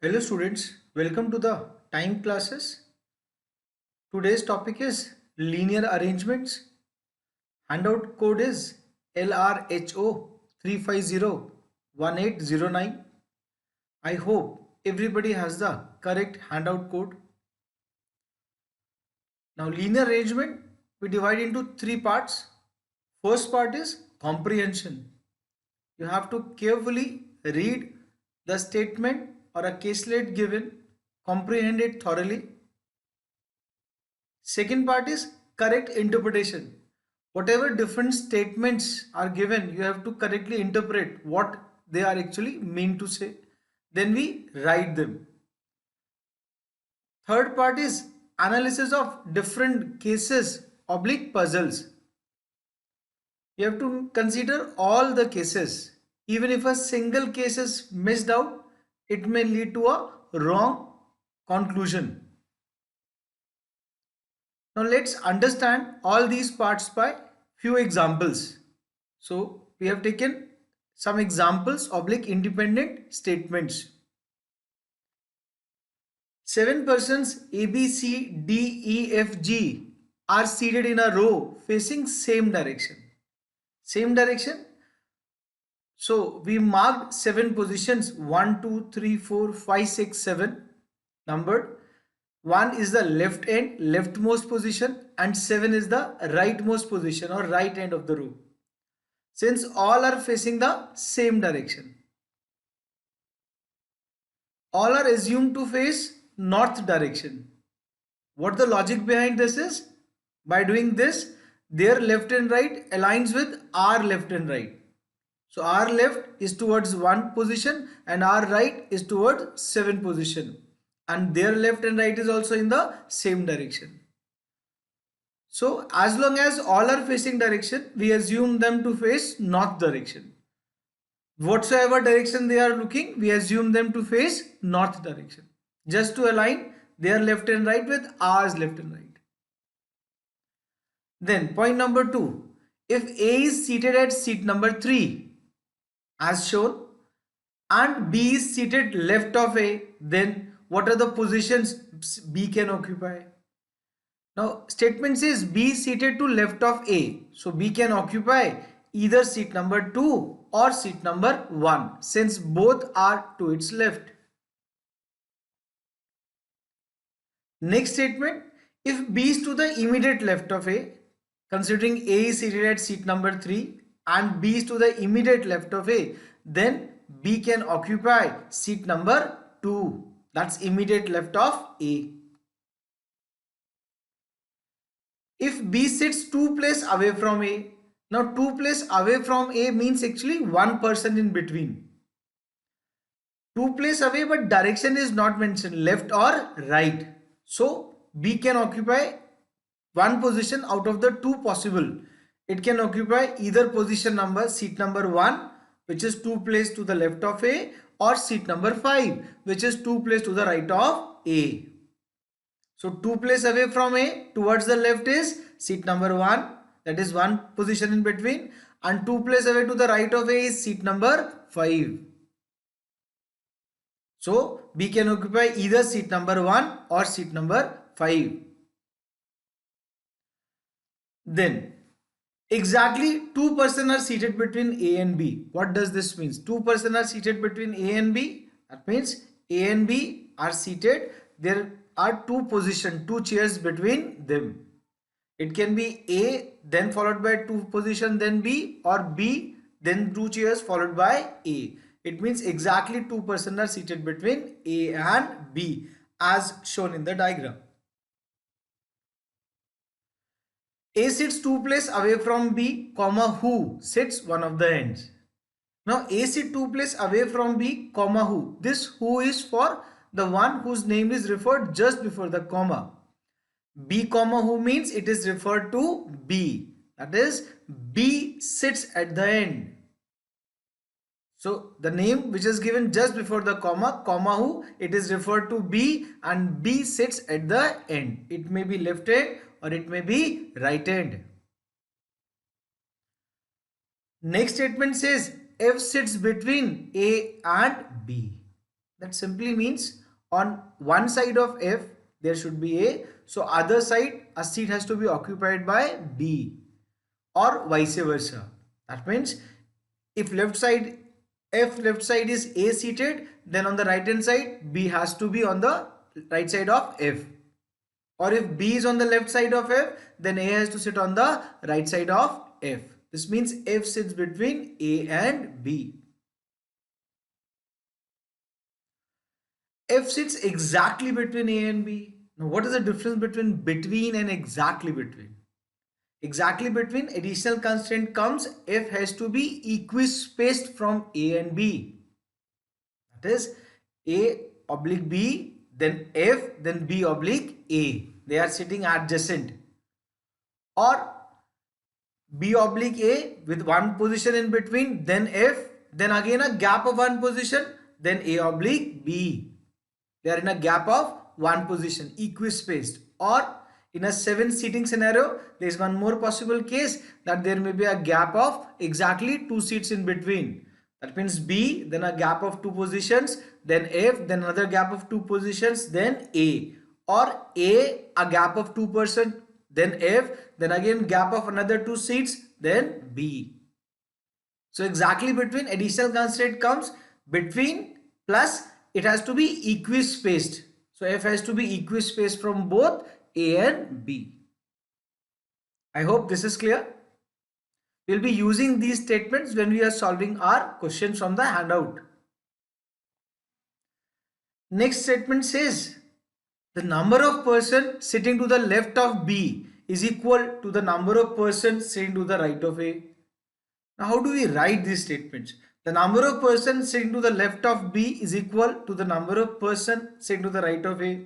Hello students, welcome to the time classes. Today's topic is linear arrangements. Handout code is LRHO 3501809. I hope everybody has the correct handout code. Now linear arrangement we divide into three parts. First part is comprehension. You have to carefully read the statement or a caselet given, comprehend it thoroughly. Second part is correct interpretation. Whatever different statements are given, you have to correctly interpret what they are actually mean to say. Then we write them. Third part is analysis of different cases oblique puzzles. You have to consider all the cases. Even if a single case is missed out, it may lead to a wrong conclusion. Now let's understand all these parts by few examples. So we have taken some examples oblique independent statements. 7 persons A, B, C, D, E, F, G are seated in a row facing same direction. Same direction. So we marked 7 positions 1, 2, 3, 4, 5, 6, 7 numbered. 1 is the left end, leftmost position, and 7 is the rightmost position or right end of the row. Since all are facing the same direction, all are assumed to face north direction. What the logic behind this is? By doing this, their left and right aligns with our left and right. So our left is towards 1 position and our right is towards 7 position. And their left and right is also in the same direction. So as long as all are facing direction, we assume them to face north direction. Whatsoever direction they are looking, we assume them to face north direction. Just to align their left and right with ours left and right. Then point number 2. If A is seated at seat number 3 as shown and B is seated left of A, then what are the positions B can occupy? Now statement says B is seated to left of A. So B can occupy either seat number 2 or seat number 1 since both are to its left. Next statement, if B is to the immediate left of A, considering A is seated at seat number 3 and B is to the immediate left of A, then B can occupy seat number 2. That's immediate left of A. If B sits 2 places away from A, now 2 places away from A means actually 1 person in between. 2 places away, but direction is not mentioned, left or right. So B can occupy one position out of the two possible. It can occupy either position number seat number 1, which is 2 places to the left of A, or seat number 5, which is 2 places to the right of A. So 2 places away from A towards the left is seat number 1, that is 1 position in between, and 2 places away to the right of A is seat number 5. So B can occupy either seat number 1 or seat number 5. Then exactly 2 persons are seated between A and B. What does this mean? 2 persons are seated between A and B. That means A and B are seated. There are two positions, two chairs between them. It can be A then followed by 2 position then B, or B then 2 chairs followed by A. It means exactly 2 persons are seated between A and B as shown in the diagram. A sits 2 places away from B, comma who sits one of the ends. Now A sits 2 places away from B, comma who. This who is for the one whose name is referred just before the comma. B comma who means it is referred to B. That is B sits at the end. So the name which is given just before the comma who, it is referred to B, and B sits at the end. It may be left end or it may be right end. Next statement says F sits between A and B. That simply means on one side of F there should be A, so other side a seat has to be occupied by B, or vice versa. That means if left side, F left side is A seated, then on the right hand side B has to be on the right side of F. Or if B is on the left side of F, then A has to sit on the right side of F. This means F sits between A and B. F sits exactly between A and B. Now, what is the difference between and exactly between? Exactly between, additional constraint comes, F has to be equispaced from A and B. That is A oblique B, then F, then B oblique A. They are sitting adjacent. Or B oblique A with one position in between, then F, then again a gap of one position, then A oblique B. They are in a gap of one position, equispaced. Or in a 7 seating scenario, there is one more possible case that there may be a gap of exactly 2 seats in between. That means B, then a gap of 2 positions, then F, then another gap of 2 positions, then A. Or a gap of 2%, then F, then again gap of another 2 seats, then B. So exactly between, additional constraint comes between, plus it has to be equispaced. So F has to be equispaced from both A and B. I hope this is clear. We'll be using these statements when we are solving our questions from the handout. Next statement says the number of persons sitting to the left of B is equal to the number of persons sitting to the right of A. Now, how do we write these statements? The number of persons sitting to the left of B is equal to the number of persons sitting to the right of A.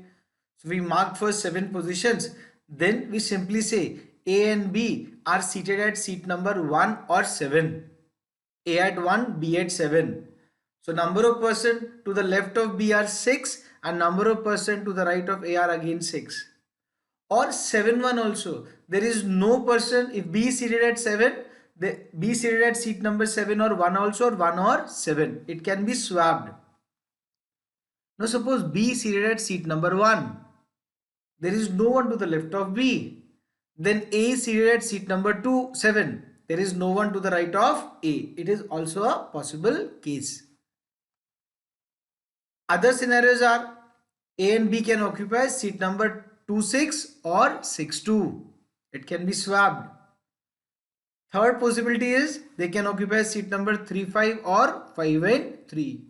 So, we mark first 7 positions. Then we simply say A and B are seated at seat number 1 or 7. A at 1, B at 7. So, number of persons to the left of B are 6 and number of persons to the right of A are again 6. Or 7 1 also. There is no person, if B is seated at 7, B seated at seat number 7 or 1 also, or 1 or 7. It can be swapped. Now suppose B is seated at seat number 1. There is no one to the left of B. Then A is seated at seat number 2, 7. There is no one to the right of A. It is also a possible case. Other scenarios are A and B can occupy seat number 2 6 or 6 2. It can be swapped. Third possibility is they can occupy seat number 3 5 or 5 and 3.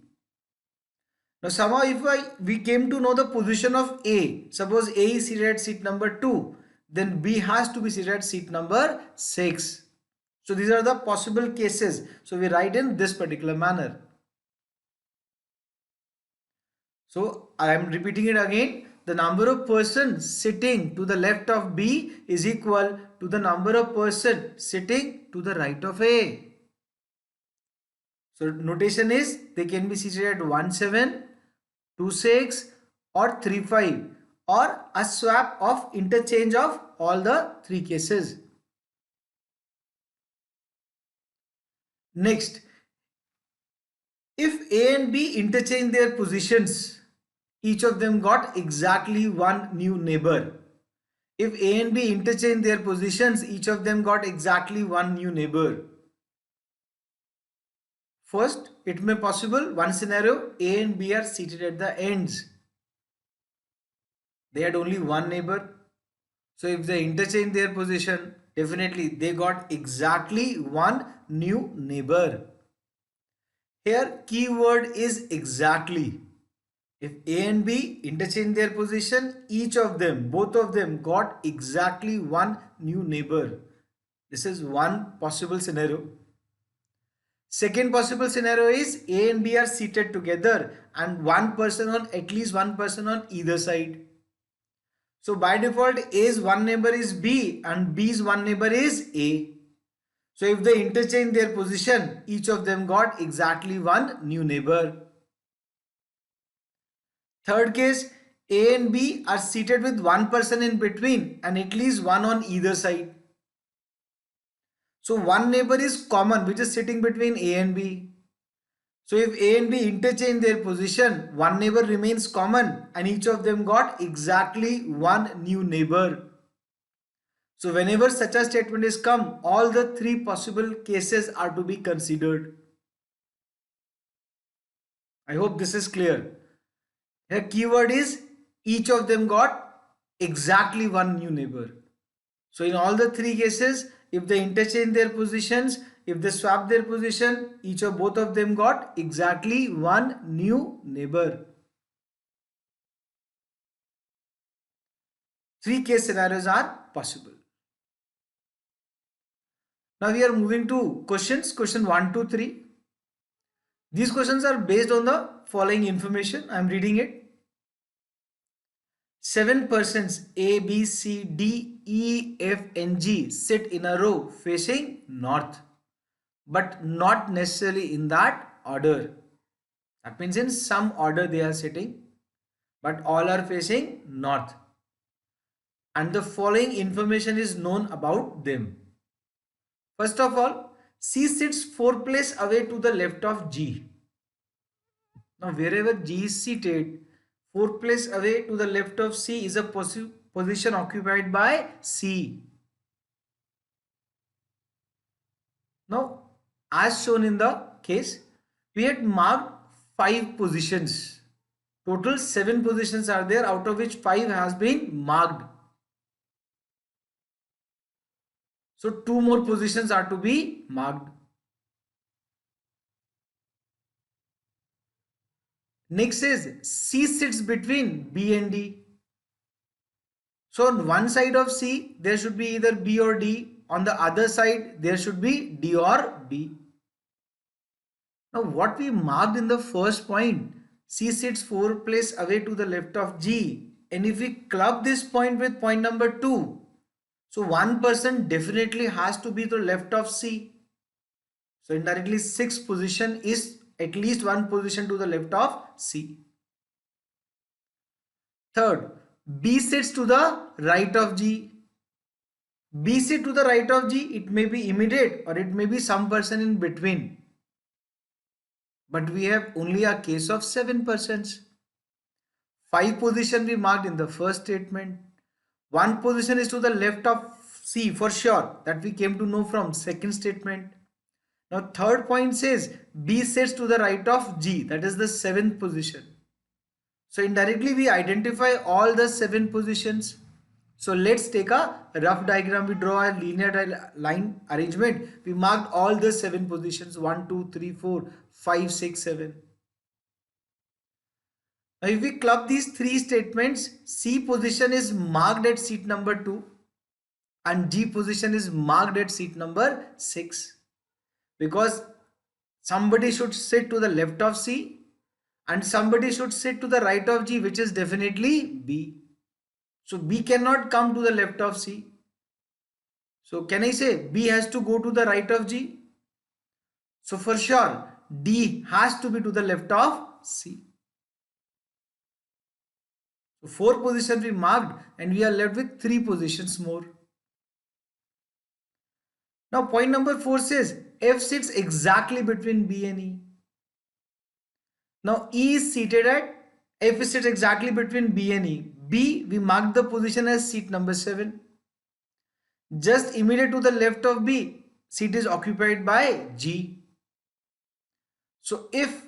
Now somehow if we came to know the position of A, suppose A is seated at seat number 2, then B has to be seated at seat number 6. So these are the possible cases. So we write in this particular manner. So I am repeating it again. The number of persons sitting to the left of B is equal to the number of persons sitting to the right of A. So notation is they can be seated at 1 7, 2 6 or 3 5, or a swap of interchange of all the 3 cases. Next, if A and B interchange their positions, each of them got exactly one new neighbor. If A and B interchange their positions, each of them got exactly one new neighbor. First, it may possible one scenario, A and B are seated at the ends. They had only one neighbor. So if they interchange their position, definitely they got exactly one new neighbor. Here keyword is exactly. If A and B interchange their position, each of them, both of them got exactly one new neighbor. This is one possible scenario. Second possible scenario is A and B are seated together and one person on, at least one person on either side. So by default A's one neighbor is B and B's one neighbor is A. So if they interchange their position, each of them got exactly one new neighbor. Third case, A and B are seated with one person in between and at least one on either side. So one neighbor is common which is sitting between A and B. So if A and B interchange their position, one neighbor remains common and each of them got exactly one new neighbor. So whenever such a statement is come, all the three possible cases are to be considered. I hope this is clear. Here keyword is each of them got exactly one new neighbor. So in all the three cases, if they interchange their positions, if they swap their position, each of both of them got exactly one new neighbor. Three case scenarios are possible. Now we are moving to questions, question 1 to 3. These questions are based on the following information. I am reading it. 7 persons A, B, C, D, E, F and G sit in a row facing north, but not necessarily in that order. That means in some order they are sitting, but all are facing north. And the following information is known about them. First of all, C sits 4 places away to the left of G. Now wherever G is seated, 4 places away to the left of C is a position occupied by C. Now as shown in the case, we had marked 5 positions. Total 7 positions are there, out of which 5 has been marked. So 2 more positions are to be marked. Next is C sits between B and D. So on one side of C, there should be either B or D. On the other side, there should be D or B. Now what we marked in the first point, C sits 4 places away to the left of G. And if we club this point with point number 2, so one person definitely has to be to the left of C. So indirectly 6th position is at least one position to the left of C. Third, B sits to the right of G. B sit to the right of G, it may be immediate or it may be some person in between. But we have only a case of 7 persons. 5 position we marked in the first statement. 1 position is to the left of C for sure, that we came to know from second statement. Now third point says B sits to the right of G, that is the 7th position. So indirectly we identify all the 7 positions. So let's take a rough diagram. We draw a linear line arrangement. We marked all the 7 positions, 1, 2, 3, 4, 5, 6, 7. Now if we club these 3 statements, C position is marked at seat number 2 and G position is marked at seat number 6. Because somebody should sit to the left of C and somebody should sit to the right of G, which is definitely B. So B cannot come to the left of C. So can I say B has to go to the right of G? So for sure D has to be to the left of C. So 4 positions we marked and we are left with 3 positions more. Now point number 4 says F sits exactly between B and E. Now E is seated at F sits exactly between B and E. B we marked the position as seat number 7. Just immediate to the left of B, seat is occupied by G. So if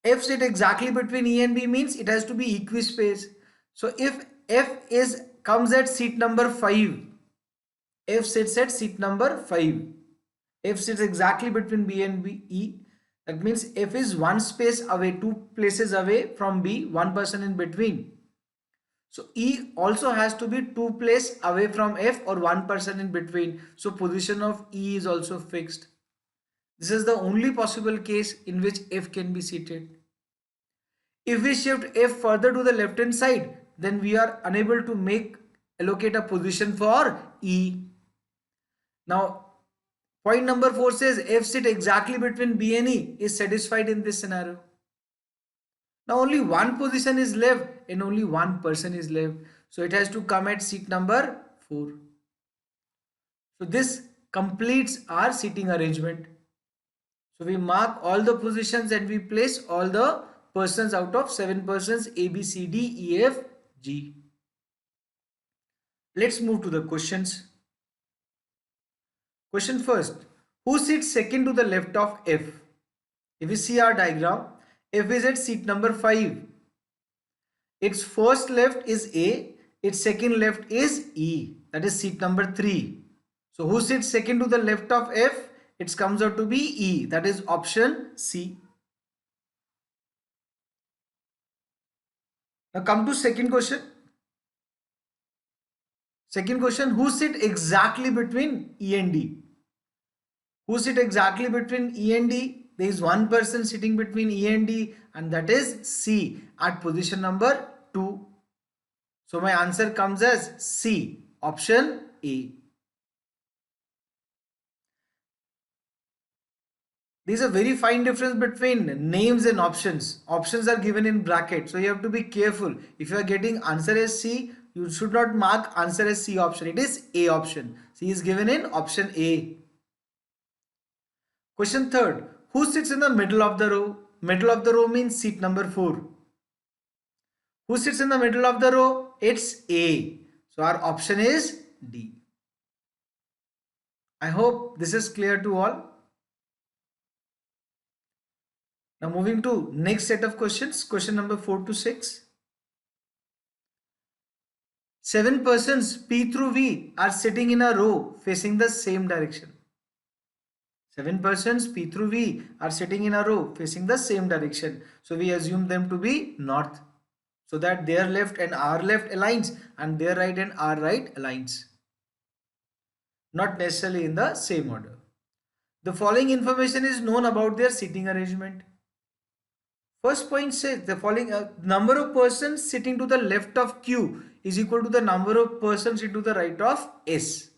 F sit exactly between E and B means it has to be equispaced. So if F comes at seat number 5, F sits at seat number 5. F sits exactly between B and E. That means F is one space away, 2 places away from B, one person in between. So E also has to be 2 places away from F or one person in between. So position of E is also fixed. This is the only possible case in which F can be seated. If we shift F further to the left hand side, then we are unable to allocate a position for E. Now point number 4 says F sit exactly between B and E is satisfied in this scenario. Now only one position is left and only one person is left. So it has to come at seat number 4. So this completes our seating arrangement. So we mark all the positions and we place all the persons out of 7 persons A, B, C, D, E, F, G. Let's move to the questions. Question first. Who sits second to the left of F? If we see our diagram, F is at seat number 5. Its first left is A, its second left is E, that is seat number 3. So who sits second to the left of F? It comes out to be E, that is option C. Now come to second question. Second question, who sit exactly between E and D? Who sit exactly between E and D? There is one person sitting between E and D, and that is C at position number 2. So my answer comes as C, option A. There is a very fine difference between names and options. Options are given in bracket, so you have to be careful. If you are getting answer as C, you should not mark answer as C option. It is A option. C is given in option A. Question third. Who sits in the middle of the row? Middle of the row means seat number 4. Who sits in the middle of the row? It's A. So our option is D. I hope this is clear to all. Now moving to next set of questions. Question number 4 to 6. 7 persons P through V are sitting in a row facing the same direction. 7 persons P through V are sitting in a row facing the same direction. So we assume them to be north, so that their left and our left aligns and their right and our right aligns. Not necessarily in the same order. The following information is known about their seating arrangement. First point says the following number of persons sitting to the left of Q is equal to the number of persons sitting to the right of S.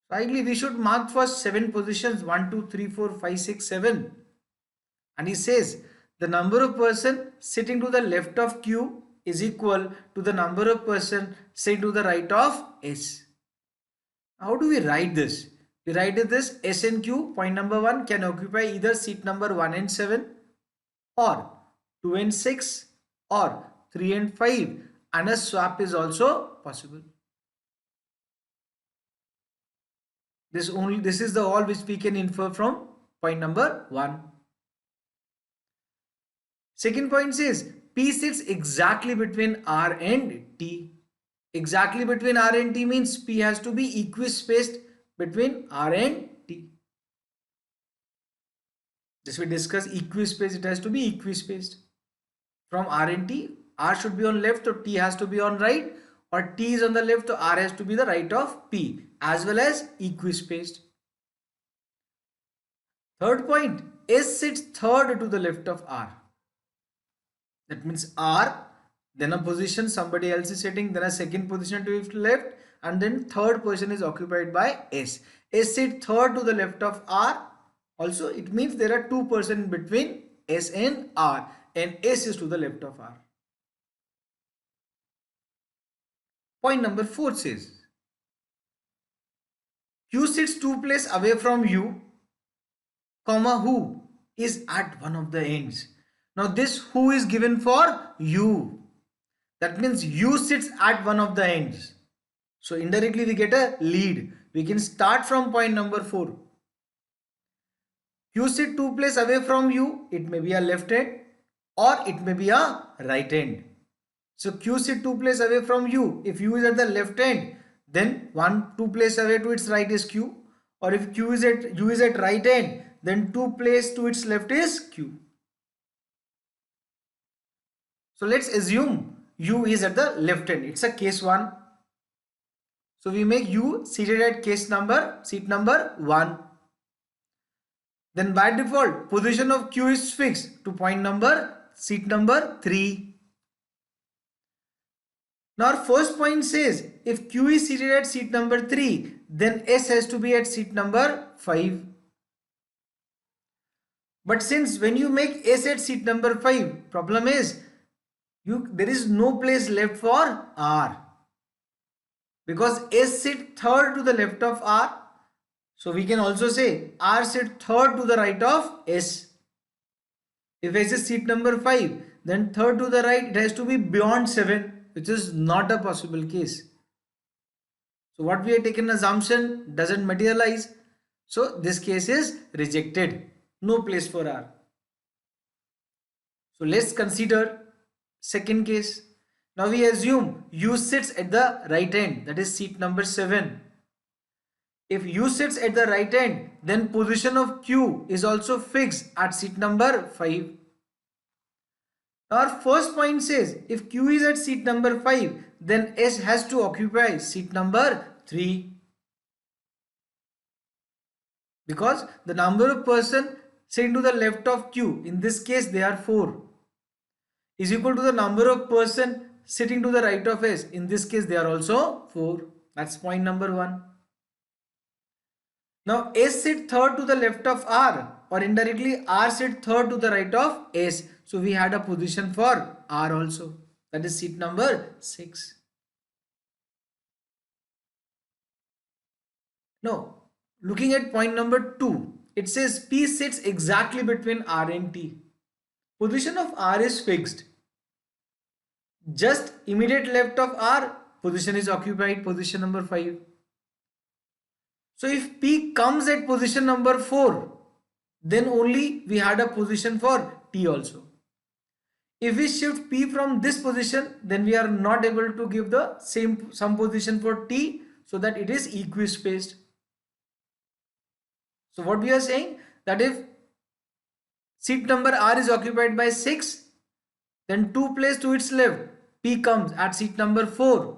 Ideally, we should mark first 7 positions 1, 2, 3, 4, 5, 6, 7. And he says the number of person sitting to the left of Q is equal to the number of person sitting to the right of S. How do we write this? We write this S and Q, point number 1, can occupy either seat number 1 and 7 or 2 and 6 or 3 and 5, and a swap is also possible. This is the all which we can infer from point number 1. Second point says P sits exactly between R and T. Exactly between R and T means P has to be equispaced between R and T. This we discuss equispaced, it has to be equispaced. From R and T, R should be on left or T has to be on right, or T is on the left or R has to be the right of P, as well as equispaced. Third point, S sits third to the left of R. That means R, then a position somebody else is sitting, then a second position to his left, and then third position is occupied by S. S sits third to the left of R. Also, it means there are 2 persons between S and R, and S is to the left of R. Point number 4 says Q sits 2 places away from U, comma who is at one of the ends. Now this who is given for U. That means U sits at one of the ends. So indirectly we get a lead. We can start from point number 4. Q sits 2 places away from U. It may be a left end or it may be a right end. So Q sits 2 places away from U. If U is at the left end, then 2 places away to its right is Q. Or if U is at right end, then 2 places to its left is Q. So let's assume U is at the left end. It's a case 1. So we make U seated at seat number 1. Then by default, position of Q is fixed to seat number 3. Now our first point says if Q is seated at seat number 3, then S has to be at seat number 5. But since when you make S at seat number 5, problem is there is no place left for R. Because S sits third to the left of R. So we can also say R sit third to the right of S. If S is seat number 5, then third to the right, it has to be beyond 7, which is not a possible case. So what we have taken assumption doesn't materialize. So this case is rejected. No place for R. So let's consider second case. Now we assume U sits at the right end, that is seat number 7. If U sits at the right end, then position of Q is also fixed at seat number 5. Our first point says if Q is at seat number 5, then S has to occupy seat number 3. Because the number of person sitting to the left of Q, in this case they are 4, is equal to the number of person sitting to the right of S. In this case they are also 4. That's point number 1. Now S sit third to the left of R, or indirectly R sit third to the right of S. So we had a position for R also. That is seat number 6. Now looking at point number 2, it says P sits exactly between R and T. Position of R is fixed. Just immediate left of R, position is occupied, position number 5. So if P comes at position number 4, then only we had a position for T also. If we shift P from this position, then we are not able to give the some position for T, so that it is equispaced. So what we are saying, that if seat number R is occupied by 6, then 2 place to its left, P comes at seat number 4.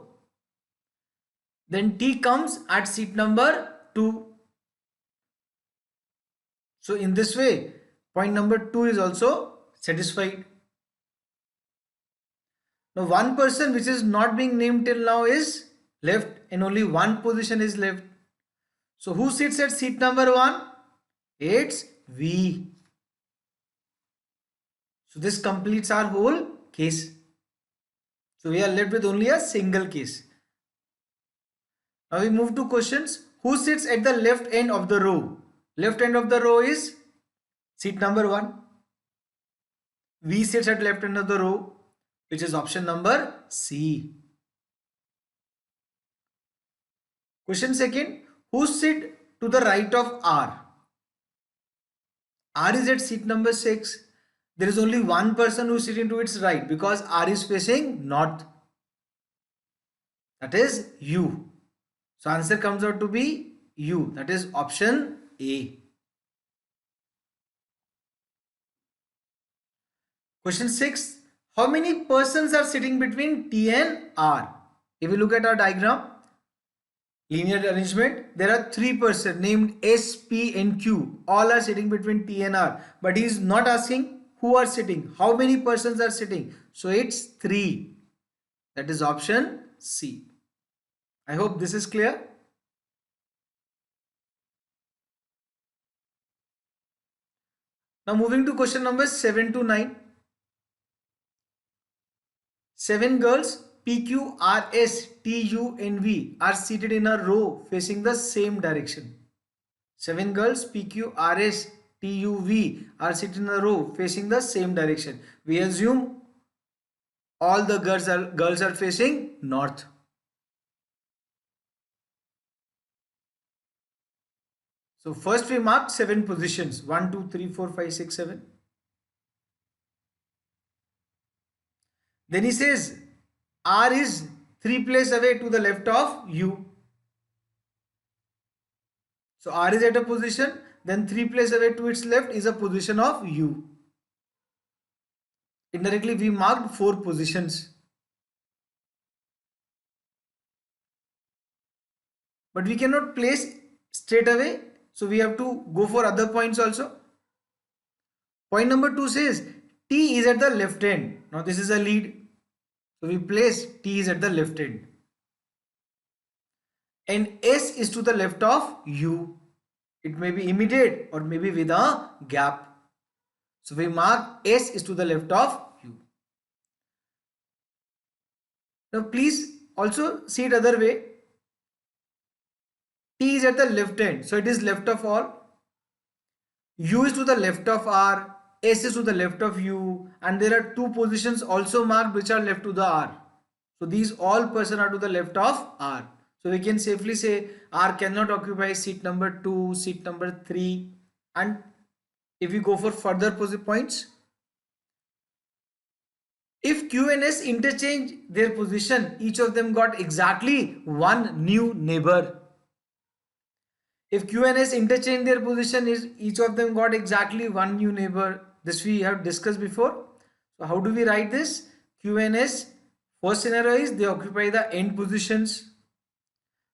Then T comes at seat number 2. So in this way, point number 2 is also satisfied. Now one person which is not being named till now is left, and only one position is left. So who sits at seat number 1? It's V. So this completes our whole case. So we are left with only a single case. Now we move to questions. Who sits at the left end of the row? Left end of the row is seat number 1. V sits at left end of the row, which is option number C. Question second. Who sit to the right of R? R is at seat number 6. There is only one person who is sitting to its right because R is facing north. That is U. So answer comes out to be U. That is option A. Question 6. How many persons are sitting between T and R? If we look at our diagram, linear arrangement, there are 3 persons named S, P and Q. All are sitting between T and R. But he is not asking who are sitting. How many persons are sitting? So it's 3. That is option C. I hope this is clear. Now moving to question number 7 to 9. 7 girls P, Q, R, S, T, U and V are seated in a row facing the same direction. 7 girls P, Q, R, S, T, U, V are seated in a row facing the same direction. We assume all the girls are facing north. So first we marked 7 positions. 1, 2, 3, 4, 5, 6, 7. Then he says R is 3 places away to the left of U. So R is at a position, then 3 places away to its left is a position of U. Indirectly we marked 4 positions. But we cannot place straight away, so we have to go for other points also. Point number 2 says T is at the left end. Now this is a lead. So we place T is at the left end. And S is to the left of U. It may be immediate or maybe with a gap. So we mark S is to the left of U. Now please also see it other way. T is at the left end, so it is left of all. U is to the left of R, S is to the left of U, and there are two positions also marked which are left to the R. So these all person are to the left of R. So we can safely say R cannot occupy seat number 2, seat number 3, and if we go for further points, if Q and S interchange their position, each of them got exactly one new neighbor. If Q and S interchange their position, is each of them got exactly one new neighbor. This we have discussed before. So how do we write this? Q and S, first scenario is they occupy the end positions.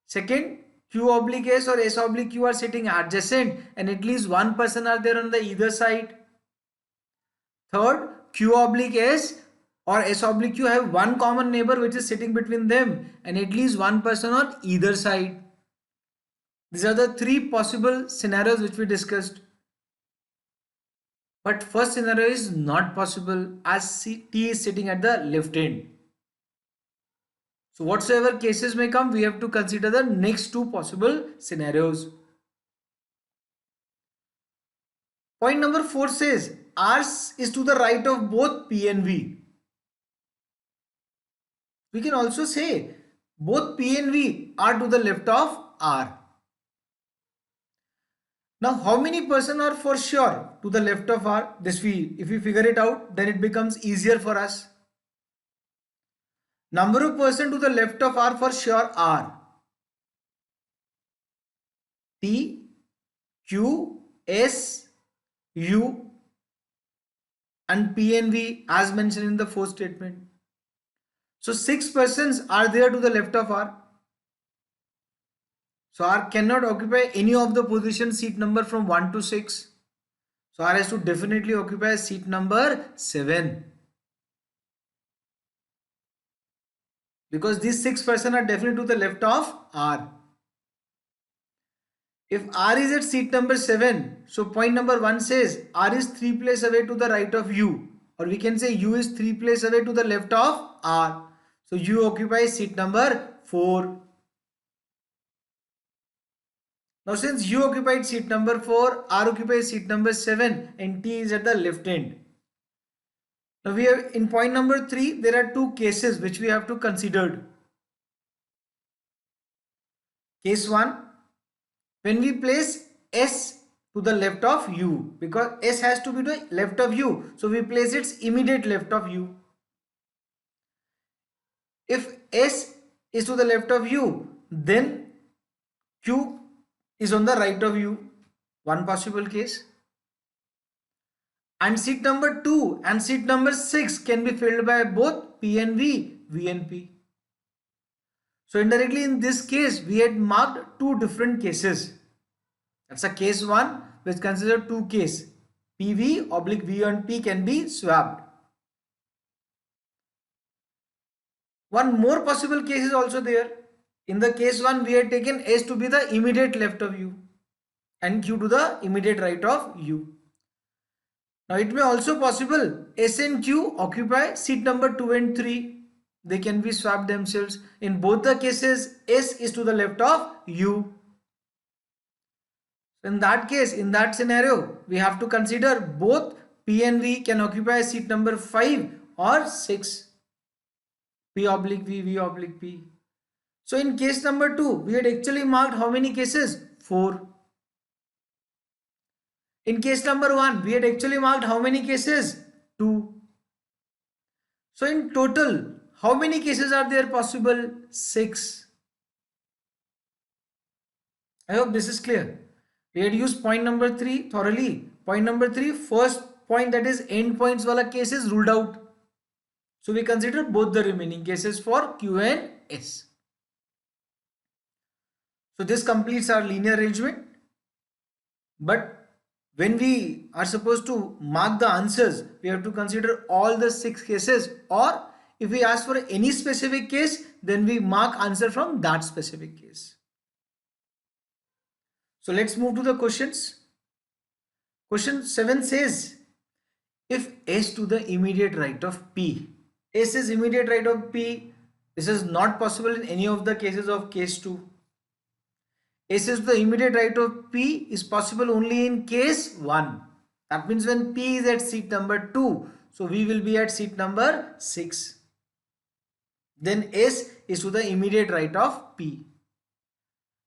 Second, Q oblique S or S oblique Q are sitting adjacent and at least one person are there on the either side. Third, Q oblique S or S oblique Q have one common neighbor which is sitting between them and at least one person on either side. These are the three possible scenarios which we discussed. But first scenario is not possible as T is sitting at the left end. So whatsoever cases may come, we have to consider the next two possible scenarios. Point number 4 says R is to the right of both P and V. We can also say both P and V are to the left of R. Now how many person are for sure to the left of R? If we figure it out, then it becomes easier for us. Number of person to the left of R for sure are T, Q, S, U and P and V as mentioned in the fourth statement. So 6 persons are there to the left of R. So R cannot occupy any of the position seat number from 1 to 6. So R has to definitely occupy seat number 7. Because these 6 persons are definitely to the left of R. If R is at seat number 7, so point number 1 says R is 3 places away to the right of U. Or we can say U is 3 places away to the left of R. So U occupies seat number 4. Now since U occupied seat number 4, R occupies seat number 7 and T is at the left end. Now we have in point number 3, there are two cases which we have to consider. Case 1, when we place S to the left of U, because S has to be to the left of U, so we place its immediate left of U. If S is to the left of U, then Q is on the right of U. One possible case. And seat number 2 and seat number 6 can be filled by both P and V, V and P. So indirectly in this case, we had marked two different cases. That's a case 1 which considers two cases. PV oblique V and P can be swapped. One more possible case is also there. In the case 1, we had taken S to be the immediate left of U and Q to the immediate right of U. Now it may also possible S and Q occupy seat number 2 and 3. They can be swapped themselves. In both the cases, S is to the left of U. In that case, in that scenario, we have to consider both P and V can occupy seat number 5 or 6. P oblique V, V oblique P. So in case number 2, we had actually marked how many cases? 4. In case number 1, we had actually marked how many cases? 2. So in total, how many cases are there possible? 6. I hope this is clear. We had used point number 3 thoroughly. Point number 3, first point, that is end points wala cases ruled out. So we consider both the remaining cases for Q and S. So this completes our linear arrangement. But when we are supposed to mark the answers, we have to consider all the 6 cases, or if we ask for any specific case, then we mark answer from that specific case. So let's move to the questions. Question 7 says, if S to the immediate right of P, S is immediate right of P, this is not possible in any of the cases of case 2. A says the immediate right of P is possible only in case 1. That means when P is at seat number 2, so we will be at seat number 6. Then S is to the immediate right of P.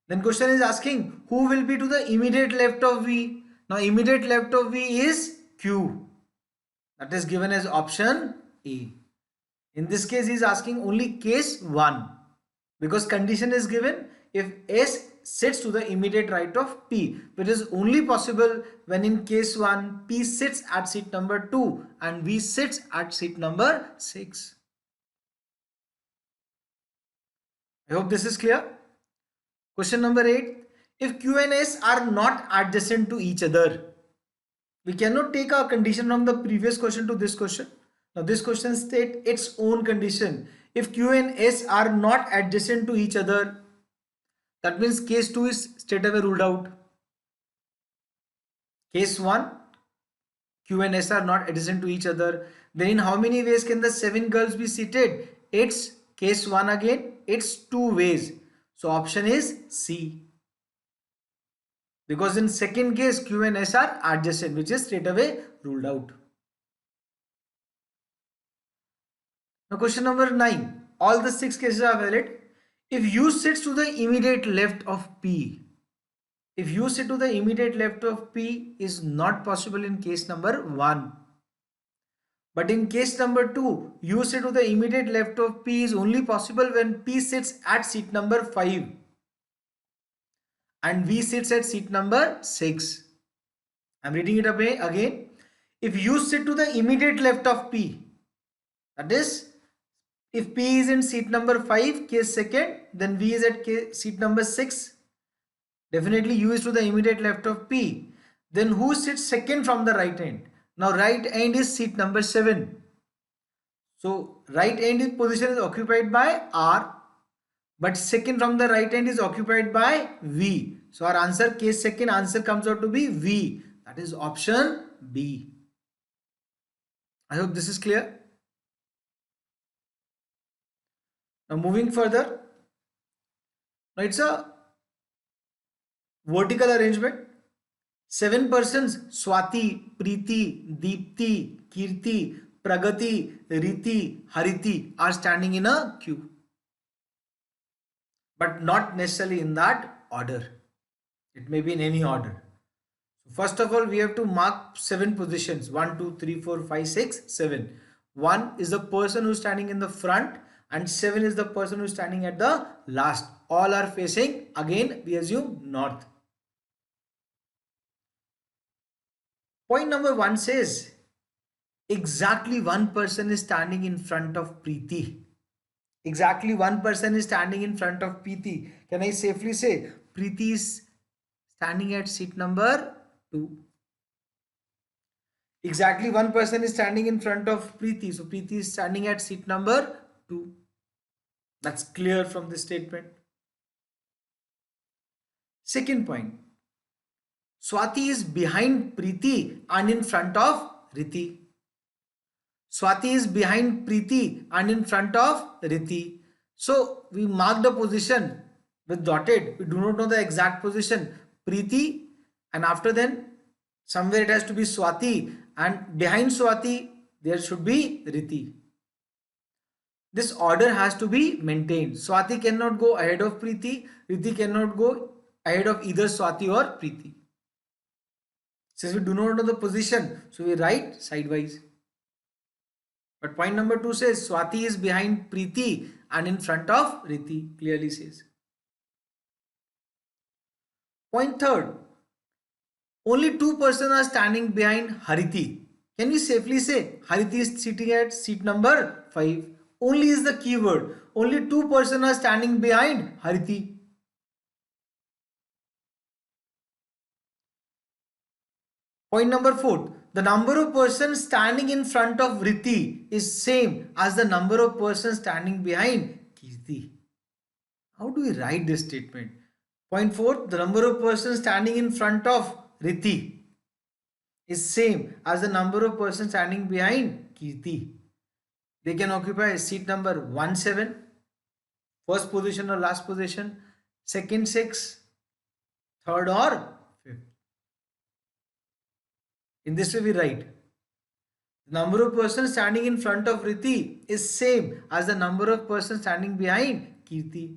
Then question is asking who will be to the immediate left of V. Now immediate left of V is Q. That is given as option A. In this case he is asking only case 1 because condition is given if S sits to the immediate right of P, which is only possible when in case 1 P sits at seat number 2 and V sits at seat number 6. I hope this is clear. Question number 8. If Q and S are not adjacent to each other, we cannot take a condition from the previous question to this question. Now this question states its own condition. If Q and S are not adjacent to each other, that means case 2 is straight away ruled out. Case 1, Q and S are not adjacent to each other. Then in how many ways can the 7 girls be seated? It's case 1 again. It's 2 ways. So option is C. Because in second case Q and S are adjacent, which is straight away ruled out. Now question number 9. All the 6 cases are valid. If U sits to the immediate left of P, if U sit to the immediate left of P is not possible in case number 1. But in case number 2, U sit to the immediate left of P is only possible when P sits at seat number 5 and V sits at seat number 6. I'm reading it again. If U sit to the immediate left of P, that is, if P is in seat number 5, case second, then V is at seat number 6. Definitely U is to the immediate left of P. Then who sits second from the right end? Now right end is seat number 7. So right end position is occupied by R, but second from the right end is occupied by V. So our answer, case second answer comes out to be V. That is option B. I hope this is clear. Now moving further. Now it's a vertical arrangement. 7 persons, Swati, Preeti, Deepti, Kirti, Pragati, Riti, Hariti are standing in a queue. But not necessarily in that order. It may be in any order. First of all, we have to mark 7 positions. 1, 2, 3, 4, 5, 6, 7. 1 is the person who is standing in the front and 7 is the person who is standing at the last. All are facing, again we assume, north. Point number 1 says exactly one person is standing in front of Preeti. Exactly one person is standing in front of Preeti. Can I safely say Preeti is standing at seat number 2? Exactly one person is standing in front of Preeti. So Preeti is standing at seat number 2. That's clear from this statement. Second point. Swati is behind Preeti and in front of Riti. Swati is behind Preeti and in front of Riti. So we mark the position with dotted. We do not know the exact position. Preeti, and after then somewhere it has to be Swati, and behind Swati there should be Riti. This order has to be maintained. Swati cannot go ahead of Preeti. Riti cannot go ahead of either Swati or Preeti. Since we do not know the position, so we write sidewise. But point number 2 says Swati is behind Preeti and in front of Riti, clearly says. Point third. Only 2 persons are standing behind Hariti. Can we safely say Hariti is sitting at seat number 5? Only is the keyword. Only 2 persons are standing behind Hariti. Point number 4. The number of persons standing in front of Riti is same as the number of persons standing behind Kirti. How do we write this statement? Point 4. The number of persons standing in front of Riti is same as the number of persons standing behind Kirti. They can occupy seat number 1, 7, first position or last position, second 6, third or fifth. In this way we write the number of persons standing in front of Riti is same as the number of persons standing behind Kirti.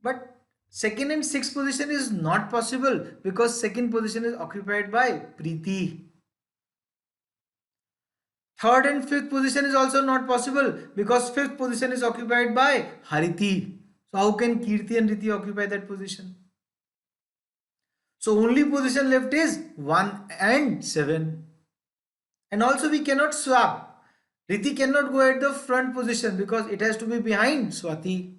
But second and sixth position is not possible because second position is occupied by Preeti. Third and fifth position is also not possible because fifth position is occupied by Hariti. So how can Kirti and Riti occupy that position? So only position left is 1 and 7. And also we cannot swap. Riti cannot go at the front position because it has to be behind Swati.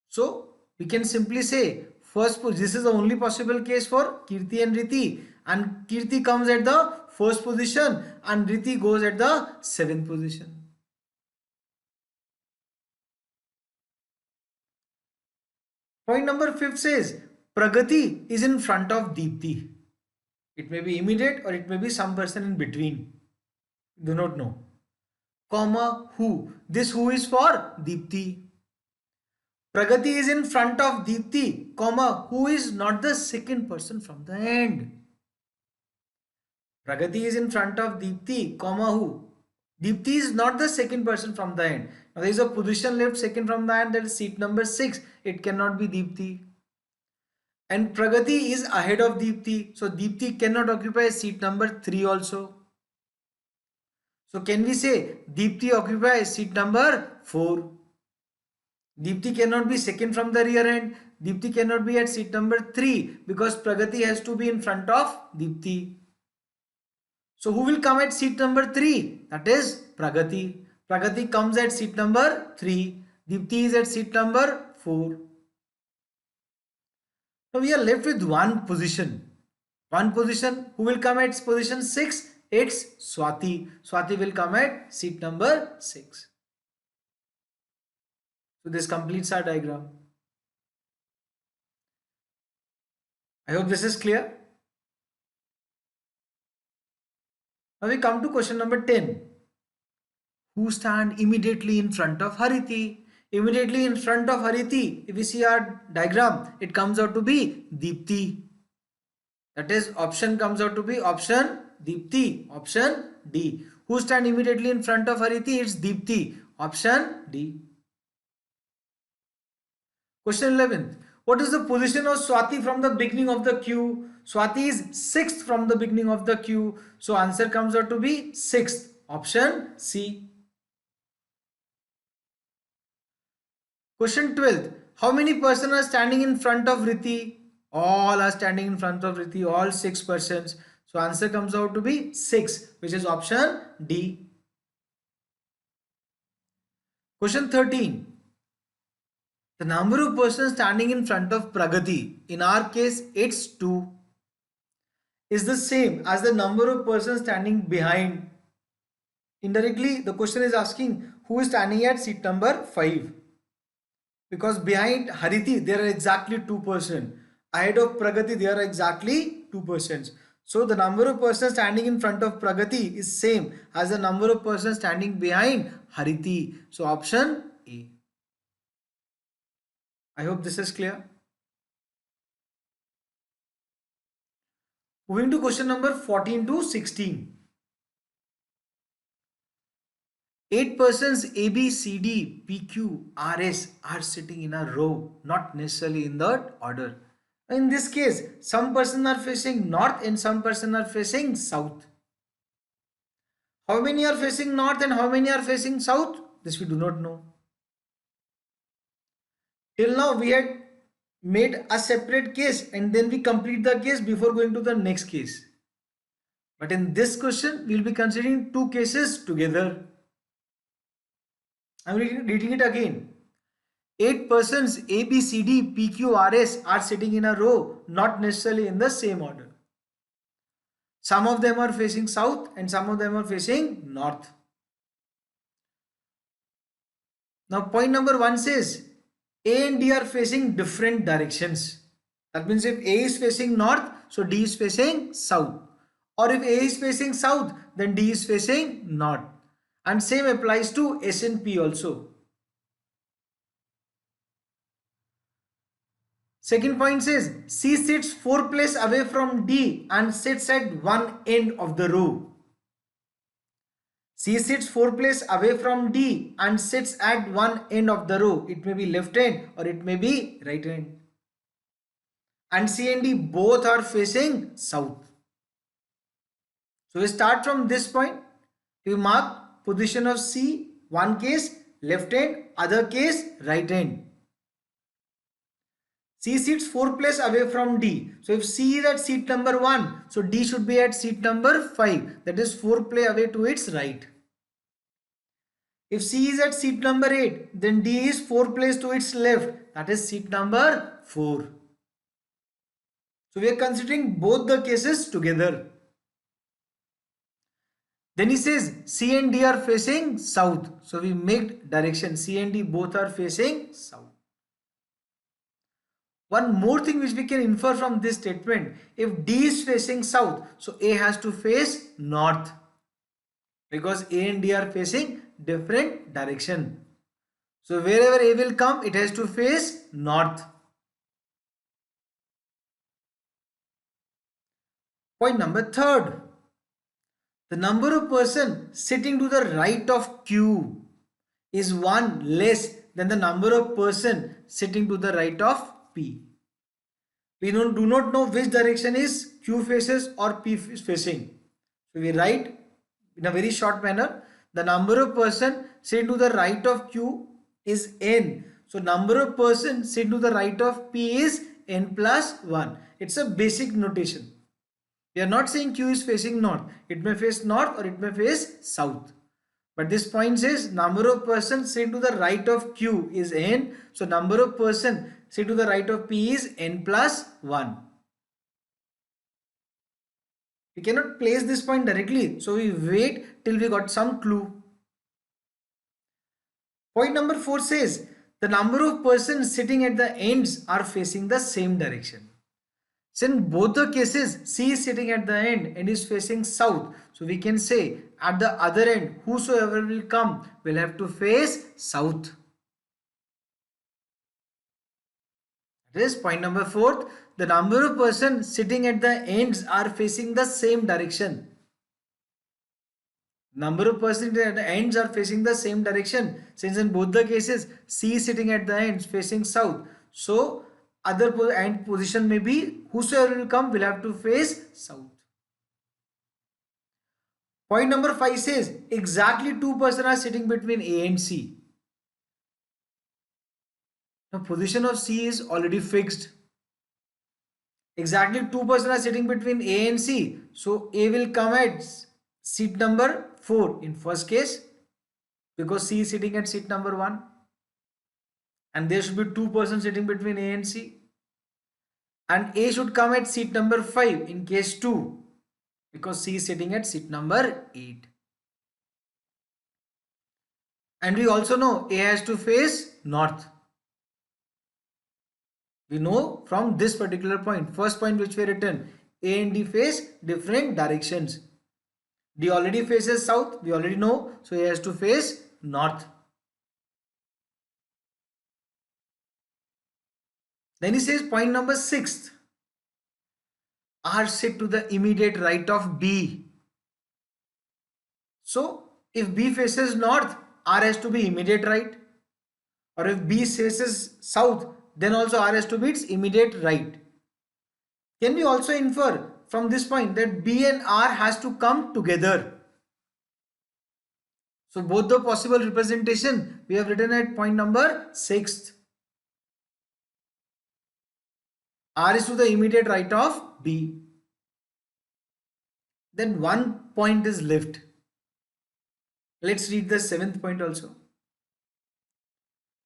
So we can simply say first this is the only possible case for Kirti and Riti, and Kirti comes at the first position and Riti goes at the seventh position. Point number 5 says Pragati is in front of Deepti. It may be immediate or it may be some person in between. Do not know. Comma who. This who is for Deepti. Pragati is in front of Deepti, comma, who is not the second person from the end. Pragati is in front of Deepti, comma, who? Deepti is not the second person from the end. Now there is a position left second from the end, that is seat number 6. It cannot be Deepti. And Pragati is ahead of Deepti. So Deepti cannot occupy seat number 3 also. So can we say Deepti occupies seat number 4? Deepti cannot be second from the rear end. Deepti cannot be at seat number 3 because Pragati has to be in front of Deepti. So who will come at seat number 3? That is Pragati. Pragati comes at seat number 3. Deepti is at seat number 4. Now we are left with one position. One position. Who will come at position 6? It's Swati. Swati will come at seat number 6. So this completes our diagram. I hope this is clear. Now we come to question number 10. Who stand immediately in front of Hariti? Immediately in front of Hariti, if we see our diagram, it comes out to be Deepti. That is, option comes out to be option Deepti, option D. Who stand immediately in front of Hariti? It's Deepti, option D. Question 11. What is the position of Swati from the beginning of the queue? Swati is 6th from the beginning of the queue. So answer comes out to be 6th. Option C. Question 12. How many persons are standing in front of Riti? All are standing in front of Riti. All 6 persons. So answer comes out to be 6, which is option D. Question 13. The number of persons standing in front of Pragati, in our case it's 2, is the same as the number of persons standing behind. Indirectly, the question is asking who is standing at seat number 5. Because behind Hariti, there are exactly 2 persons. Ahead of Pragati, there are exactly 2 persons. So the number of persons standing in front of Pragati is same as the number of persons standing behind Hariti. So option A. I hope this is clear. Moving to question number 14 to 16. 8 persons A, B, C, D, P, Q, R, S are sitting in a row, not necessarily in that order. In this case, some persons are facing north and some persons are facing south. How many are facing north and how many are facing south? This we do not know. Till now we had made a separate case and then we complete the case before going to the next case. But in this question, we will be considering 2 cases together. I am reading it again. 8 persons A, B, C, D, P, Q, R, S are sitting in a row, not necessarily in the same order. Some of them are facing south and some of them are facing north. Now point number 1 says A and D are facing different directions. That means if A is facing north, so D is facing south. Or if A is facing south, then D is facing north. And same applies to S and P also. Second point says C sits 4 place away from D and sits at one end of the row. C sits 4 place away from D and sits at one end of the row. It may be left hand or it may be right hand. And C and D both are facing south. So we start from this point. We mark position of C, one case left hand, other case right hand. C sits 4 place away from D. So if C is at seat number 1, so D should be at seat number 5. That is 4 place away to its right. If C is at seat number 8, then D is 4 place to its left. That is seat number 4. So we are considering both the cases together. Then he says C and D are facing south. So we make direction. C and D both are facing south. One more thing which we can infer from this statement, if D is facing south, so A has to face north, because A and D are facing different direction. So wherever A will come, it has to face north. Point number third, the number of person sitting to the right of Q is one less than the number of person sitting to the right of P. We do not know which direction is Q faces or P is facing. So we write in a very short manner, the number of person sitting to the right of Q is N. So number of person sitting to the right of P is N plus 1. It's a basic notation. We are not saying Q is facing north. It may face north or it may face south. But this point says number of persons sitting to the right of Q is N. So number of persons sitting to the right of P is N plus 1. We cannot place this point directly. So we wait till we got some clue. Point number 4 says the number of persons sitting at the ends are facing the same direction. So in both the cases, C is sitting at the end and is facing south. So we can say at the other end, whosoever will come will have to face south. That is point number 4. The number of persons sitting at the ends are facing the same direction. Number of persons at the ends are facing the same direction. Since in both the cases, C is sitting at the ends facing south. So other end position may be whosoever will come will have to face south. Point number 5 says exactly 2 persons are sitting between A and C. Now position of C is already fixed. Exactly 2 persons are sitting between A and C. So A will come at seat number 4 in first case, because C is sitting at seat number 1. And there should be 2 persons sitting between A and C. And A should come at seat number 5 in case 2, because C is sitting at seat number 8. And we also know A has to face north. We know from this particular point, first point which we written, A and D face different directions. D already faces south, we already know, so A has to face north. Then he says point number 6, R sit to the immediate right of B. So if B faces north, R has to be immediate right. Or if B faces south, then also R has to be its immediate right. Can we also infer from this point that B and R has to come together? So both the possible representation we have written at point number 6. R is to the immediate right of B. Then one point is left. Let's read the 7th point also.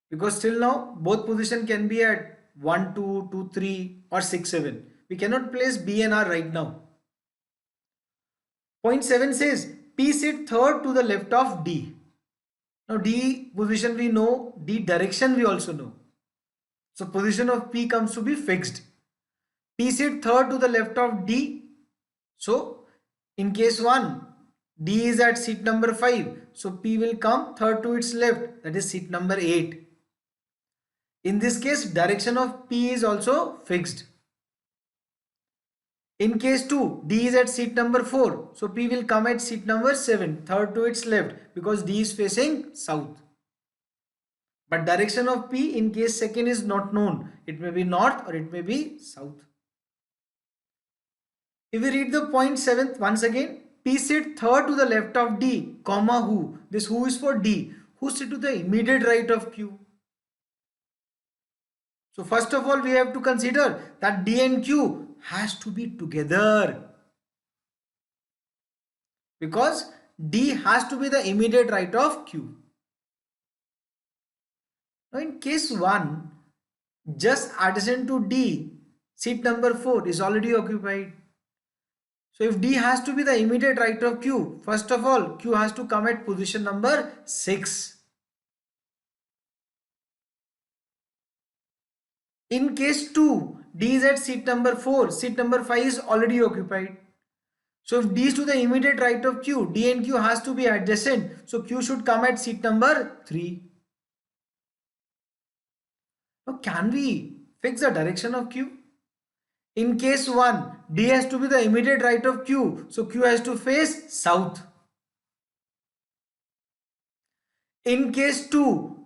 Because till now both position can be at 1, 2, 2, 3 or 6, 7. We cannot place B and R right now. Point 7 says P sit third to the left of D. Now D position we know, D direction we also know. So position of P comes to be fixed. P sit third to the left of D. So in case 1, D is at seat number 5. So P will come third to its left. That is seat number 8. In this case, direction of P is also fixed. In case 2, D is at seat number 4. So P will come at seat number 7, third to its left, because D is facing south. But direction of P in case second is not known. It may be north or it may be south. If we read the point 7th once again, P sit third to the left of D, comma who. This who is for D. Who sit to the immediate right of Q. So first of all, we have to consider that D and Q has to be together. Because D has to be the immediate right of Q. Now in case 1, just adjacent to D, seat number 4 is already occupied. So if D has to be the immediate right of Q, first of all, Q has to come at position number 6. In case 2, D is at seat number 4, seat number 5 is already occupied. So if D is to the immediate right of Q, D and Q has to be adjacent. So Q should come at seat number 3. Now can we fix the direction of Q? In case 1, D has to be the immediate right of Q. So Q has to face south. In case 2,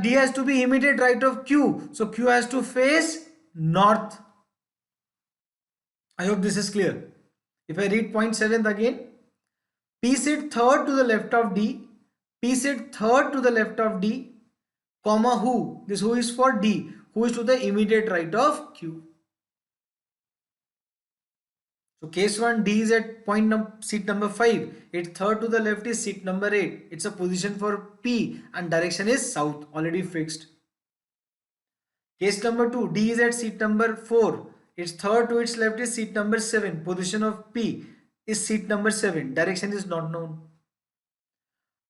D has to be immediate right of Q. So Q has to face north. I hope this is clear. If I read point 7th again, P sit third to the left of D. P sit third to the left of D, comma who. This who is for D. Who is to the immediate right of Q. So case 1, D is at seat number 5. Its third to the left is seat number 8. It's a position for P and direction is south, already fixed. Case number 2, D is at seat number 4. Its third to its left is seat number 7. Position of P is seat number 7. Direction is not known.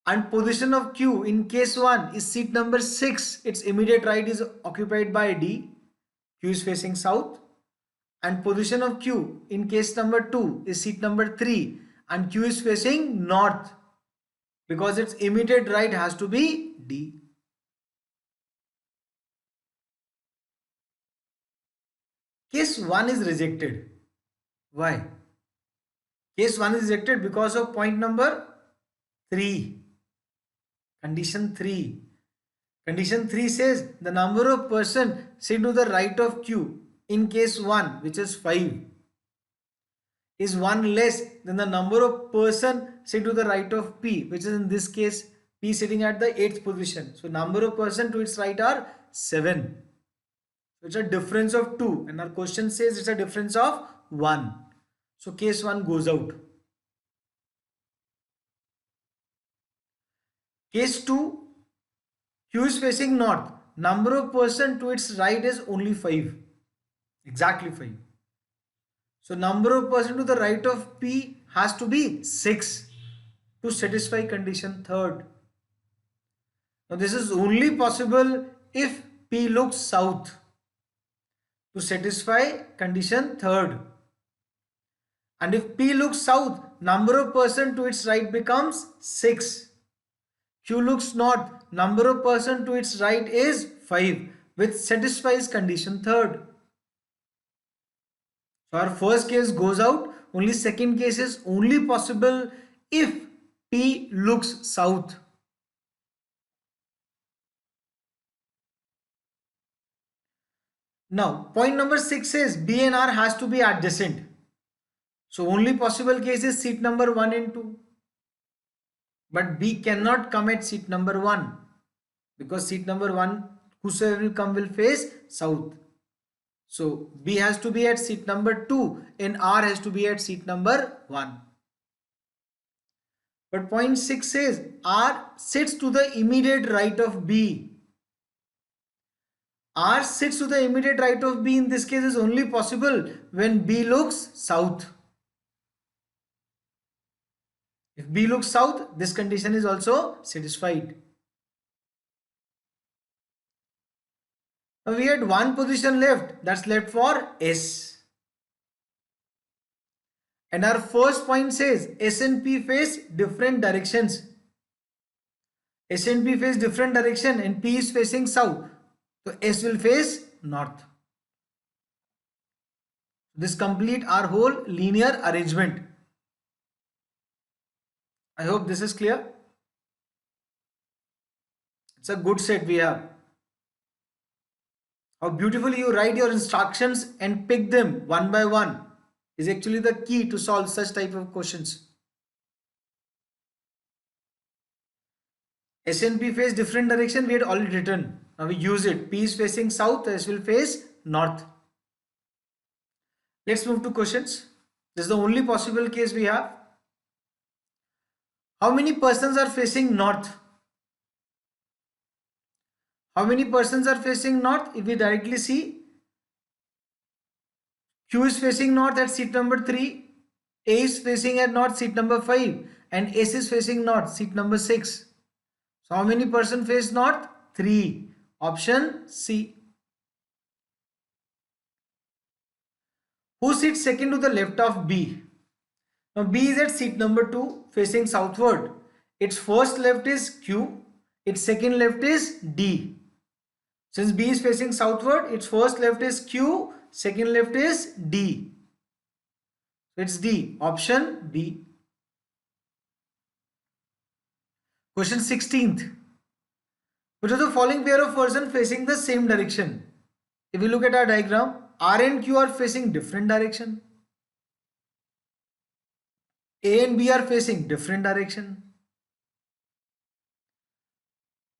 And position of Q in case 1 is seat number 6. Its immediate right is occupied by D. Q is facing south. And position of Q in case number 2 is seat number 3 and Q is facing north because its immediate right has to be D. Case 1 is rejected. Why? Case 1 is rejected because of point number 3. Condition 3. Condition 3 says the number of persons sit to the right of Q in case 1, which is 5, is 1 less than the number of person sit to the right of P, which is in this case P sitting at the 8th position. So number of person to its right are 7. So it's a difference of 2 and our question says it's a difference of 1. So case 1 goes out. Case 2, Q is facing north. Number of person to its right is only 5. Exactly 5. So number of person to the right of P has to be 6 to satisfy condition 3rd. Now this is only possible if P looks south to satisfy condition 3rd. And if P looks south, number of person to its right becomes 6. Q looks north, number of person to its right is 5, which satisfies condition 3rd. So our first case goes out. Only second case is only possible if P looks south. Now point number 6 says B and R has to be adjacent. So only possible case is seat number 1 and 2. But B cannot come at seat number 1 because seat number 1, whosoever will come will face south. So B has to be at seat number 2 and R has to be at seat number 1. But point 6 says R sits to the immediate right of B. R sits to the immediate right of B in this case is only possible when B looks south. If B looks south, this condition is also satisfied. Now we had one position left, that's left for S. And our first point says S and P face different directions. S and P face different direction and P is facing south. So S will face north. This complete our whole linear arrangement. I hope this is clear. It's a good set we have. How beautifully you write your instructions and pick them one by one is actually the key to solve such type of questions. S and P face different direction, we had already written. Now we use it. P is facing south, S will face north. Let's move to questions. This is the only possible case we have. How many persons are facing north? How many persons are facing north? If we directly see, Q is facing north at seat number 3, A is facing at north seat number 5, and S is facing north seat number 6. So how many persons face north? 3. Option C. Who sits second to the left of B? Now B is at seat number 2 facing southward. Its first left is Q. Its second left is D. Since B is facing southward, its first left is Q, second left is D. So it's D. Option B. Question 16th. Which of the following pair of persons facing the same direction? If we look at our diagram, R and Q are facing different direction. A and B are facing different direction.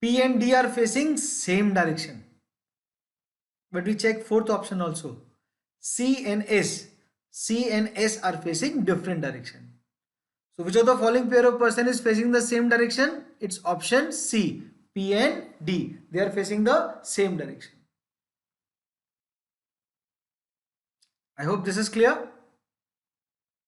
P and D are facing same direction. But we check fourth option also. C and S. C and S are facing different direction. So which of the following pair of person is facing the same direction? It's option C. P and D. They are facing the same direction. I hope this is clear.